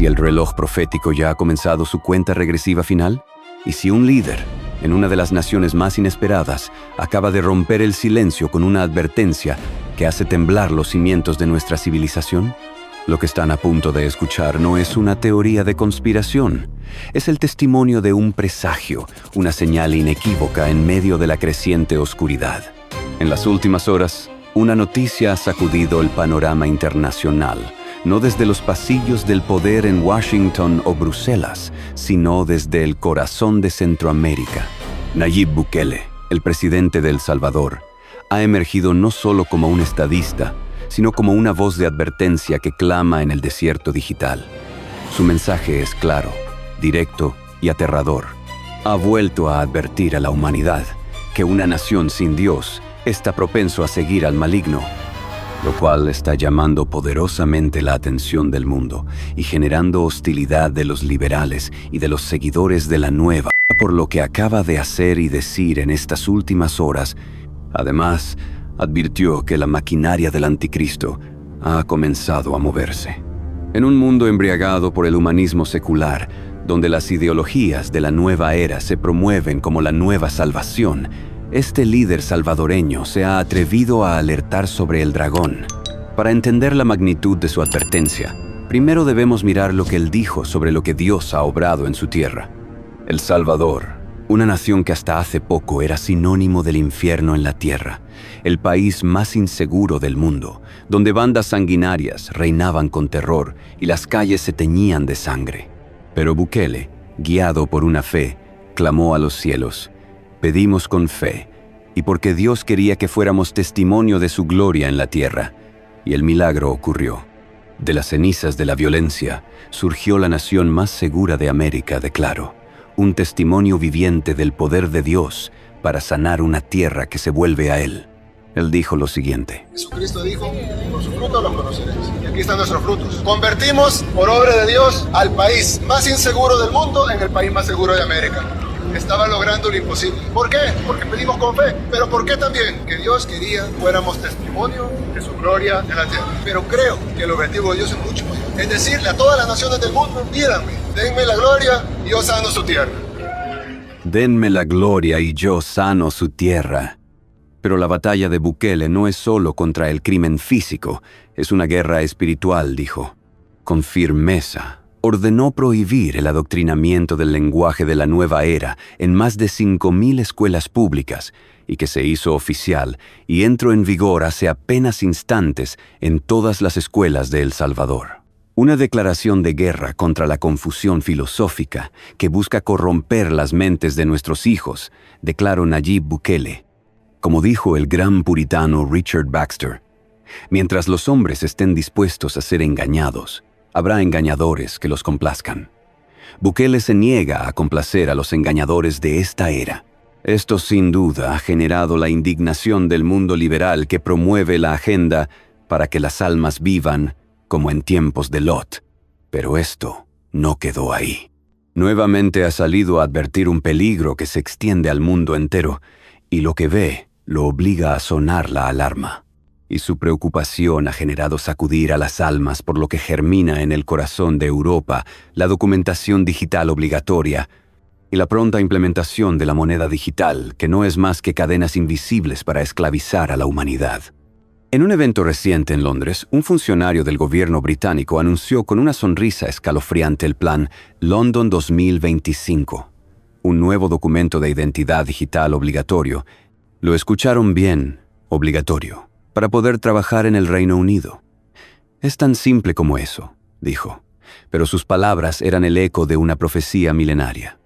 si el reloj profético ya ha comenzado su cuenta regresiva final? ¿Y si un líder, en una de las naciones más inesperadas, acaba de romper el silencio con una advertencia que hace temblar los cimientos de nuestra civilización? Lo que están a punto de escuchar no es una teoría de conspiración. Es el testimonio de un presagio, una señal inequívoca en medio de la creciente oscuridad. En las últimas horas, una noticia ha sacudido el panorama internacional, no desde los pasillos del poder en Washington o Bruselas, sino desde el corazón de Centroamérica. Nayib Bukele, el presidente de El Salvador, ha emergido no solo como un estadista, sino como una voz de advertencia que clama en el desierto digital. Su mensaje es claro, directo y aterrador. Ha vuelto a advertir a la humanidad que una nación sin Dios está propenso a seguir al maligno, lo cual está llamando poderosamente la atención del mundo y generando hostilidad de los liberales y de los seguidores de la nueva por lo que acaba de hacer y decir en estas últimas horas. Además, advirtió que la maquinaria del anticristo ha comenzado a moverse. En un mundo embriagado por el humanismo secular, donde las ideologías de la nueva era se promueven como la nueva salvación, este líder salvadoreño se ha atrevido a alertar sobre el dragón. Para entender la magnitud de su advertencia, primero debemos mirar lo que él dijo sobre lo que Dios ha obrado en su tierra. El Salvador, una nación que hasta hace poco era sinónimo del infierno en la tierra, el país más inseguro del mundo, donde bandas sanguinarias reinaban con terror y las calles se teñían de sangre. Pero Bukele, guiado por una fe, clamó a los cielos: pedimos con fe, y porque Dios quería que fuéramos testimonio de su gloria en la tierra. Y el milagro ocurrió. De las cenizas de la violencia surgió la nación más segura de América, declaró, un testimonio viviente del poder de Dios para sanar una tierra que se vuelve a Él. Él dijo lo siguiente: Jesucristo dijo, por sus frutos los conoceréis. Y aquí están nuestros frutos. Convertimos, por obra de Dios, al país más inseguro del mundo en el país más seguro de América. Estaba logrando lo imposible. ¿Por qué? Porque pedimos con fe. ¿Pero por qué también? Que Dios quería que fuéramos testimonio de su gloria en la tierra. Pero creo que el objetivo de Dios es mucho mayor. Es decirle a todas las naciones del mundo: pídanme, denme la gloria y yo sano su tierra. Denme la gloria y yo sano su tierra. Pero la batalla de Bukele no es solo contra el crimen físico, es una guerra espiritual, dijo. Con firmeza, ordenó prohibir el adoctrinamiento del lenguaje de la nueva era en más de 5,000 escuelas públicas y que se hizo oficial y entró en vigor hace apenas instantes en todas las escuelas de El Salvador. Una declaración de guerra contra la confusión filosófica que busca corromper las mentes de nuestros hijos, declaró Nayib Bukele. Como dijo el gran puritano Richard Baxter, mientras los hombres estén dispuestos a ser engañados, habrá engañadores que los complazcan. Bukele se niega a complacer a los engañadores de esta era. Esto sin duda ha generado la indignación del mundo liberal que promueve la agenda para que las almas vivan como en tiempos de Lot. Pero esto no quedó ahí. Nuevamente ha salido a advertir un peligro que se extiende al mundo entero, y lo que ve lo obliga a sonar la alarma. Y su preocupación ha generado sacudir a las almas, por lo que germina en el corazón de Europa la documentación digital obligatoria y la pronta implementación de la moneda digital, que no es más que cadenas invisibles para esclavizar a la humanidad. En un evento reciente en Londres, un funcionario del gobierno británico anunció con una sonrisa escalofriante el plan London 2025, un nuevo documento de identidad digital obligatorio. Lo escucharon bien, obligatorio, para poder trabajar en el Reino Unido. Es tan simple como eso, dijo, pero sus palabras eran el eco de una profecía milenaria.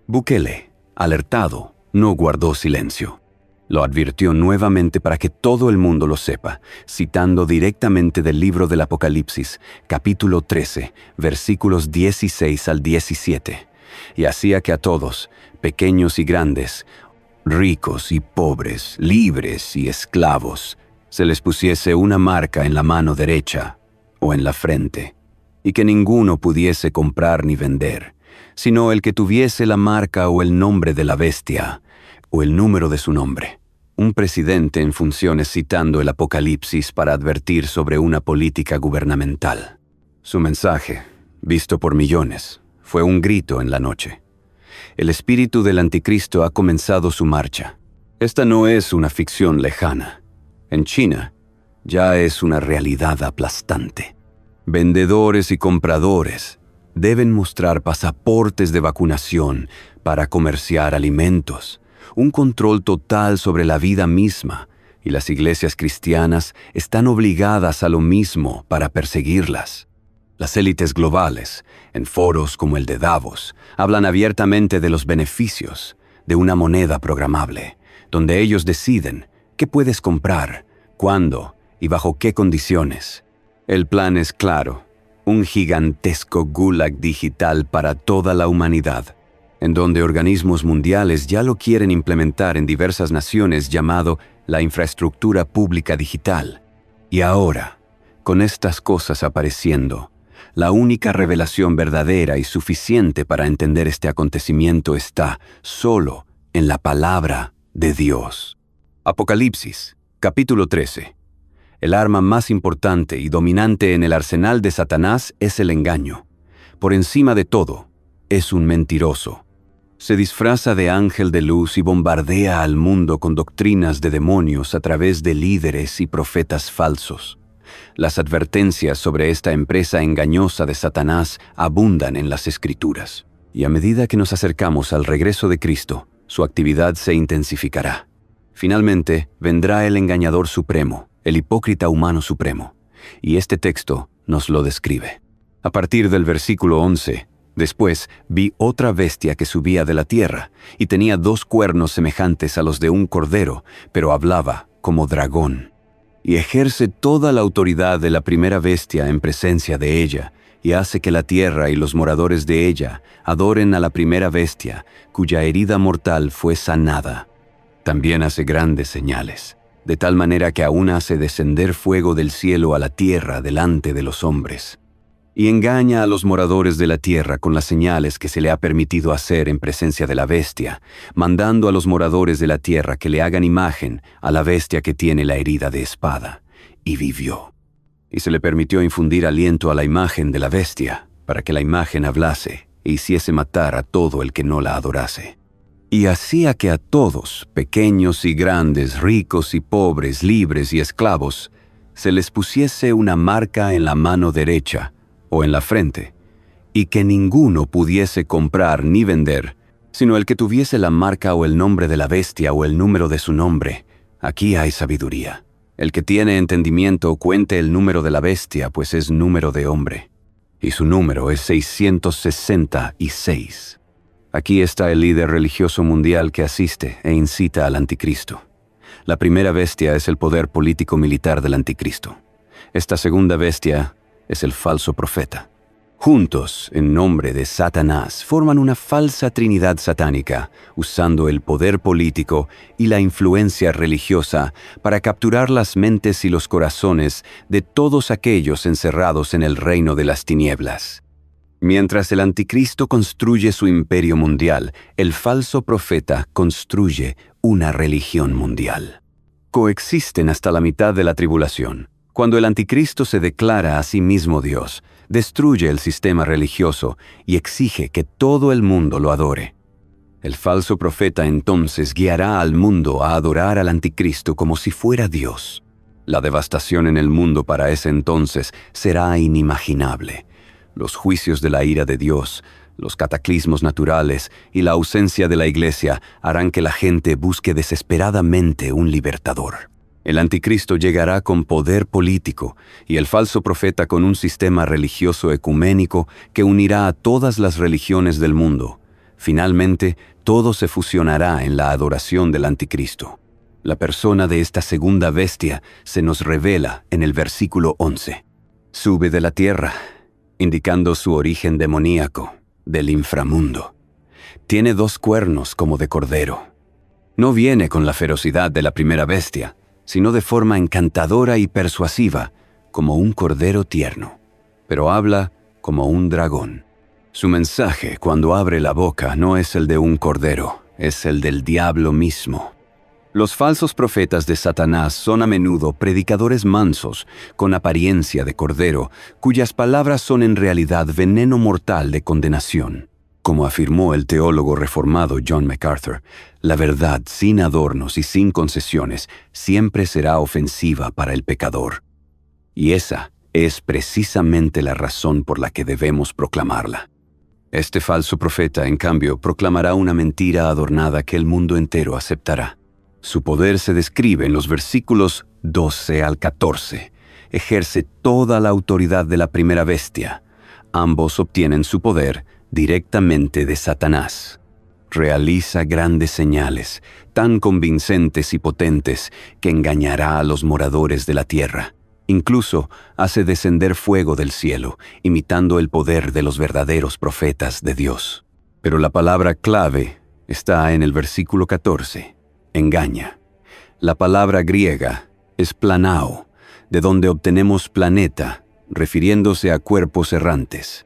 Bukele, alertado, no guardó silencio. Lo advirtió nuevamente para que todo el mundo lo sepa, citando directamente del libro del Apocalipsis, capítulo 13, versículos 16 al 17, y hacía que a todos, pequeños y grandes, ricos y pobres, libres y esclavos, se les pusiese una marca en la mano derecha o en la frente, y que ninguno pudiese comprar ni vender, sino el que tuviese la marca o el nombre de la bestia, o el número de su nombre. Un presidente en funciones citando el Apocalipsis para advertir sobre una política gubernamental. Su mensaje, visto por millones. Fue un grito en la noche. El espíritu del anticristo ha comenzado su marcha. Esta no es una ficción lejana. En China, ya es una realidad aplastante. Vendedores y compradores deben mostrar pasaportes de vacunación para comerciar alimentos, un control total sobre la vida misma, y las iglesias cristianas están obligadas a lo mismo para perseguirlas. Las élites globales, en foros como el de Davos, hablan abiertamente de los beneficios de una moneda programable, donde ellos deciden qué puedes comprar, cuándo y bajo qué condiciones. El plan es claro, un gigantesco gulag digital para toda la humanidad, en donde organismos mundiales ya lo quieren implementar en diversas naciones llamado la infraestructura pública digital. Y ahora, con estas cosas apareciendo, la única revelación verdadera y suficiente para entender este acontecimiento está solo en la palabra de Dios. Apocalipsis, capítulo 13. El arma más importante y dominante en el arsenal de Satanás es el engaño. Por encima de todo, es un mentiroso. Se disfraza de ángel de luz y bombardea al mundo con doctrinas de demonios a través de líderes y profetas falsos. Las advertencias sobre esta empresa engañosa de Satanás abundan en las Escrituras. Y a medida que nos acercamos al regreso de Cristo, su actividad se intensificará. Finalmente, vendrá el engañador supremo, el hipócrita humano supremo. Y este texto nos lo describe. A partir del versículo 11, después vi otra bestia que subía de la tierra, y tenía 2 cuernos semejantes a los de un cordero, pero hablaba como dragón. Y ejerce toda la autoridad de la primera bestia en presencia de ella, y hace que la tierra y los moradores de ella adoren a la primera bestia, cuya herida mortal fue sanada. También hace grandes señales, de tal manera que aún hace descender fuego del cielo a la tierra delante de los hombres. Y engaña a los moradores de la tierra con las señales que se le ha permitido hacer en presencia de la bestia, mandando a los moradores de la tierra que le hagan imagen a la bestia que tiene la herida de espada. Y vivió. Y se le permitió infundir aliento a la imagen de la bestia, para que la imagen hablase e hiciese matar a todo el que no la adorase. Y hacía que a todos, pequeños y grandes, ricos y pobres, libres y esclavos, se les pusiese una marca en la mano derecha, o en la frente, y que ninguno pudiese comprar ni vender, sino el que tuviese la marca o el nombre de la bestia o el número de su nombre. Aquí hay sabiduría. El que tiene entendimiento cuente el número de la bestia, pues es número de hombre, y su número es 666. Aquí está el líder religioso mundial que asiste e incita al anticristo. La primera bestia es el poder político-militar del anticristo. Esta segunda bestia es el falso profeta. Juntos, en nombre de Satanás, forman una falsa trinidad satánica, usando el poder político y la influencia religiosa para capturar las mentes y los corazones de todos aquellos encerrados en el reino de las tinieblas. Mientras el anticristo construye su imperio mundial, el falso profeta construye una religión mundial. Coexisten hasta la mitad de la tribulación. Cuando el anticristo se declara a sí mismo Dios, destruye el sistema religioso y exige que todo el mundo lo adore. El falso profeta entonces guiará al mundo a adorar al anticristo como si fuera Dios. La devastación en el mundo para ese entonces será inimaginable. Los juicios de la ira de Dios, los cataclismos naturales y la ausencia de la iglesia harán que la gente busque desesperadamente un libertador. El anticristo llegará con poder político y el falso profeta con un sistema religioso ecuménico que unirá a todas las religiones del mundo. Finalmente, todo se fusionará en la adoración del anticristo. La persona de esta segunda bestia se nos revela en el versículo 11. Sube de la tierra, indicando su origen demoníaco, del inframundo. Tiene 2 cuernos como de cordero. No viene con la ferocidad de la primera bestia, sino de forma encantadora y persuasiva, como un cordero tierno, pero habla como un dragón. Su mensaje, cuando abre la boca, no es el de un cordero, es el del diablo mismo. Los falsos profetas de Satanás son a menudo predicadores mansos, con apariencia de cordero, cuyas palabras son en realidad veneno mortal de condenación. Como afirmó el teólogo reformado John MacArthur, la verdad sin adornos y sin concesiones siempre será ofensiva para el pecador. Y esa es precisamente la razón por la que debemos proclamarla. Este falso profeta, en cambio, proclamará una mentira adornada que el mundo entero aceptará. Su poder se describe en los versículos 12 al 14. Ejerce toda la autoridad de la primera bestia. Ambos obtienen su poder directamente de Satanás. Realiza grandes señales, tan convincentes y potentes, que engañará a los moradores de la tierra. Incluso hace descender fuego del cielo, imitando el poder de los verdaderos profetas de Dios. Pero la palabra clave está en el versículo 14. Engaña. La palabra griega es planao, de donde obtenemos planeta, refiriéndose a cuerpos errantes.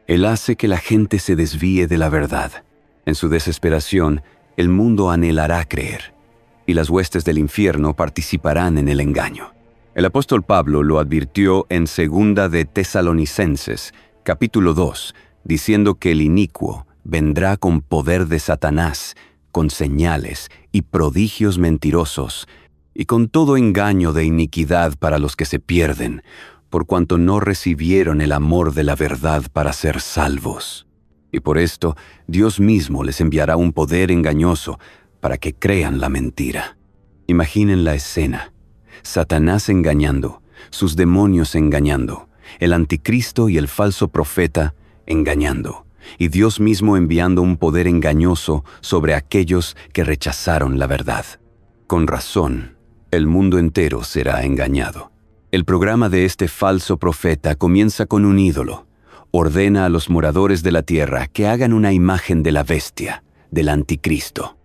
Él hace que la gente se desvíe de la verdad. En su desesperación, el mundo anhelará creer, y las huestes del infierno participarán en el engaño. El apóstol Pablo lo advirtió en 2 de Tesalonicenses, capítulo 2, diciendo que el inicuo vendrá con poder de Satanás, con señales y prodigios mentirosos, y con todo engaño de iniquidad para los que se pierden, por cuanto no recibieron el amor de la verdad para ser salvos. Y por esto, Dios mismo les enviará un poder engañoso para que crean la mentira. Imaginen la escena: Satanás engañando, sus demonios engañando, el anticristo y el falso profeta engañando, y Dios mismo enviando un poder engañoso sobre aquellos que rechazaron la verdad. Con razón, el mundo entero será engañado. El programa de este falso profeta comienza con un ídolo. Ordena a los moradores de la tierra que hagan una imagen de la bestia, del anticristo.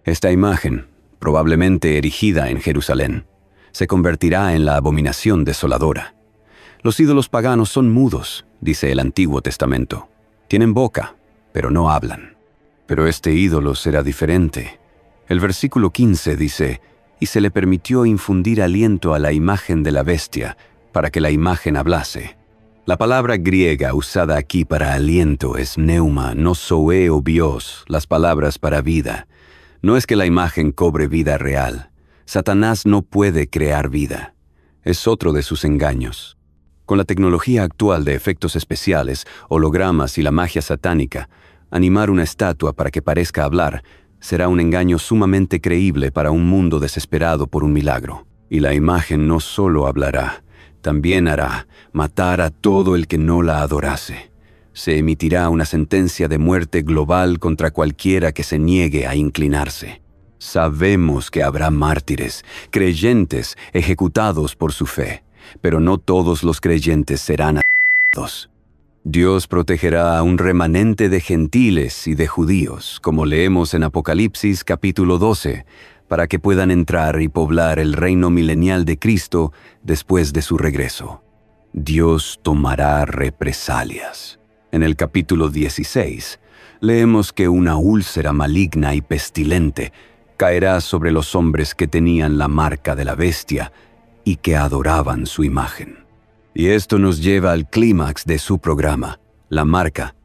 Esta imagen, probablemente erigida en Jerusalén, se convertirá en la abominación desoladora. Los ídolos paganos son mudos, dice el Antiguo Testamento. Tienen boca, pero no hablan. Pero este ídolo será diferente. El versículo 15 dice: «Y se le permitió infundir aliento a la imagen de la bestia, para que la imagen hablase». La palabra griega usada aquí para aliento es pneuma, no zoe o bios, las palabras para vida. No es que la imagen cobre vida real. Satanás no puede crear vida. Es otro de sus engaños. Con la tecnología actual de efectos especiales, hologramas y la magia satánica, animar una estatua para que parezca hablar será un engaño sumamente creíble para un mundo desesperado por un milagro. Y la imagen no solo hablará, también hará matar a todo el que no la adorase. Se emitirá una sentencia de muerte global contra cualquiera que se niegue a inclinarse. Sabemos que habrá mártires, creyentes ejecutados por su fe, pero no todos los creyentes serán asesinados. Dios protegerá a un remanente de gentiles y de judíos, como leemos en Apocalipsis capítulo 12, para que puedan entrar y poblar el reino milenial de Cristo después de su regreso. Dios tomará represalias. En el capítulo 16, leemos que una úlcera maligna y pestilente caerá sobre los hombres que tenían la marca de la bestia y que adoraban su imagen. Y esto nos lleva al clímax de su programa, la marca.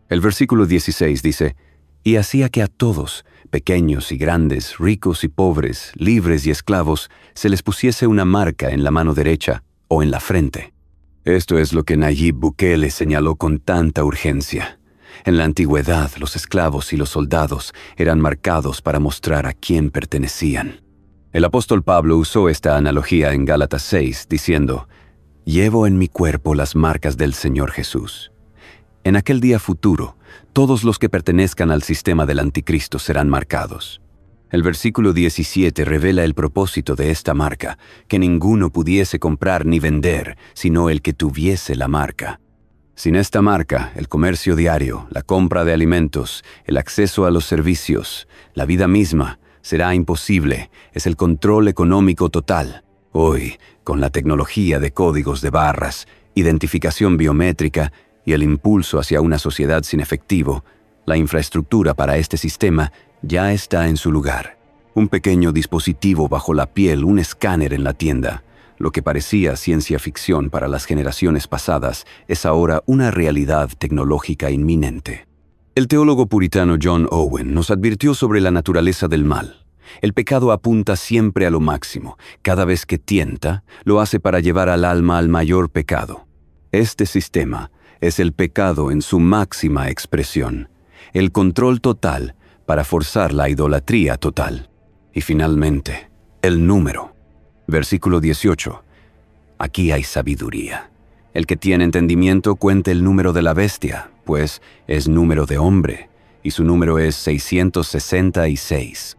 El versículo 16 dice: «Y hacía que a todos, pequeños y grandes, ricos y pobres, libres y esclavos, se les pusiese una marca en la mano derecha o en la frente». Esto es lo que Nayib Bukele señaló con tanta urgencia. En la antigüedad, los esclavos y los soldados eran marcados para mostrar a quién pertenecían. El apóstol Pablo usó esta analogía en Gálatas 6, diciendo: «Llevo en mi cuerpo las marcas del Señor Jesús». En aquel día futuro, todos los que pertenezcan al sistema del anticristo serán marcados. El versículo 17 revela el propósito de esta marca, que ninguno pudiese comprar ni vender, sino el que tuviese la marca. Sin esta marca, el comercio diario, la compra de alimentos, el acceso a los servicios, la vida misma, será imposible. Es el control económico total. Hoy, con la tecnología de códigos de barras, identificación biométrica y el impulso hacia una sociedad sin efectivo, la infraestructura para este sistema ya está en su lugar. Un pequeño dispositivo bajo la piel, un escáner en la tienda. Lo que parecía ciencia ficción para las generaciones pasadas es ahora una realidad tecnológica inminente. El teólogo puritano John Owen nos advirtió sobre la naturaleza del mal. El pecado apunta siempre a lo máximo. Cada vez que tienta, lo hace para llevar al alma al mayor pecado. Este sistema es el pecado en su máxima expresión. El control total para forzar la idolatría total. Y finalmente, el número. Versículo 18. Aquí hay sabiduría. El que tiene entendimiento cuente el número de la bestia, pues es número de hombre, y su número es 666.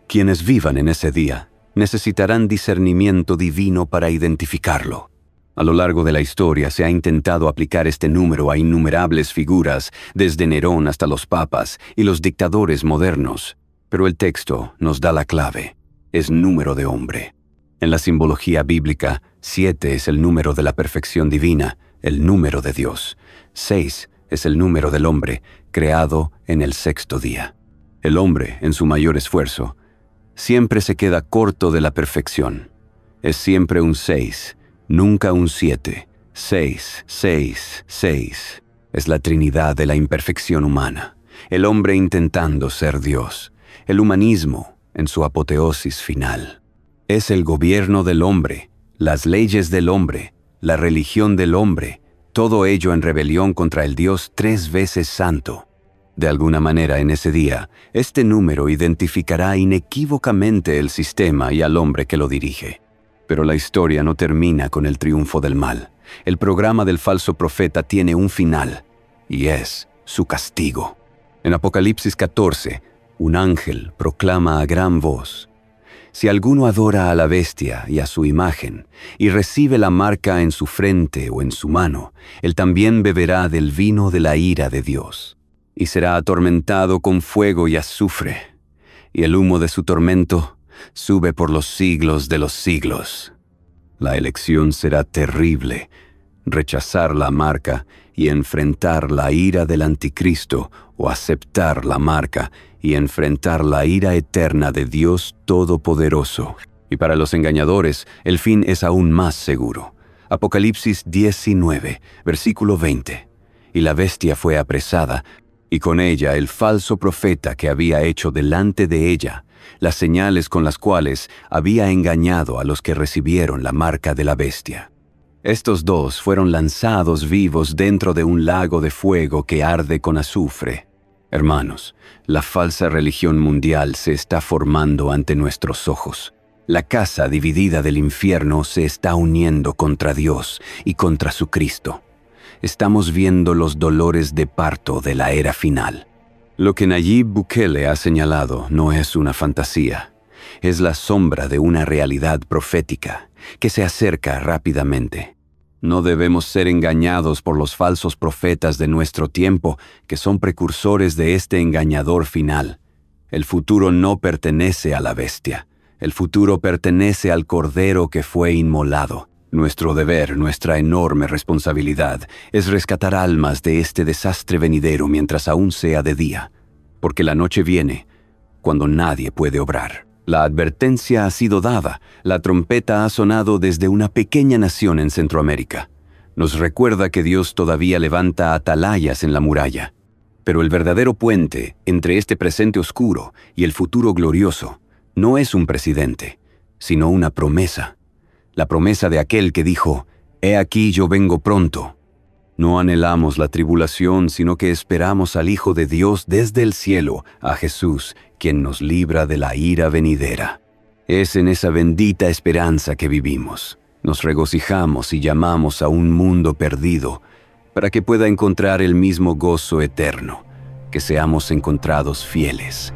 Quienes vivan en ese día necesitarán discernimiento divino para identificarlo. A lo largo de la historia se ha intentado aplicar este número a innumerables figuras, desde Nerón hasta los papas y los dictadores modernos. Pero el texto nos da la clave. Es número de hombre. En la simbología bíblica, 7 es el número de la perfección divina, el número de Dios. 6 es el número del hombre, creado en el sexto día. El hombre, en su mayor esfuerzo, siempre se queda corto de la perfección. Es siempre un 6, nunca un 7. 6, 6, 6. Es la trinidad de la imperfección humana. El hombre intentando ser Dios. El humanismo en su apoteosis final. Es el gobierno del hombre, las leyes del hombre, la religión del hombre, todo ello en rebelión contra el Dios 3 veces santo. De alguna manera en ese día, este número identificará inequívocamente el sistema y al hombre que lo dirige. Pero la historia no termina con el triunfo del mal. El programa del falso profeta tiene un final, y es su castigo. En Apocalipsis 14, un ángel proclama a gran voz: si alguno adora a la bestia y a su imagen, y recibe la marca en su frente o en su mano, él también beberá del vino de la ira de Dios, y será atormentado con fuego y azufre, y el humo de su tormento sube por los siglos de los siglos. La elección será terrible: rechazar la marca y enfrentar la ira del anticristo, o aceptar la marca y enfrentar la ira eterna de Dios Todopoderoso. Y para los engañadores, el fin es aún más seguro. Apocalipsis 19, versículo 20. Y la bestia fue apresada, y con ella el falso profeta que había hecho delante de ella las señales con las cuales había engañado a los que recibieron la marca de la bestia. Estos dos fueron lanzados vivos dentro de un lago de fuego que arde con azufre. Hermanos, la falsa religión mundial se está formando ante nuestros ojos. La casa dividida del infierno se está uniendo contra Dios y contra su Cristo. Estamos viendo los dolores de parto de la era final. Lo que Nayib Bukele ha señalado no es una fantasía. Es la sombra de una realidad profética que se acerca rápidamente. No debemos ser engañados por los falsos profetas de nuestro tiempo, que son precursores de este engañador final. El futuro no pertenece a la bestia. El futuro pertenece al Cordero que fue inmolado. Nuestro deber, nuestra enorme responsabilidad, es rescatar almas de este desastre venidero mientras aún sea de día, porque la noche viene cuando nadie puede obrar. La advertencia ha sido dada, la trompeta ha sonado desde una pequeña nación en Centroamérica. Nos recuerda que Dios todavía levanta atalayas en la muralla. Pero el verdadero puente entre este presente oscuro y el futuro glorioso no es un presidente, sino una promesa. La promesa de aquel que dijo: «He aquí yo vengo pronto». No anhelamos la tribulación, sino que esperamos al Hijo de Dios desde el cielo, a Jesús, quien nos libra de la ira venidera. Es en esa bendita esperanza que vivimos. Nos regocijamos y llamamos a un mundo perdido para que pueda encontrar el mismo gozo eterno, que seamos encontrados fieles.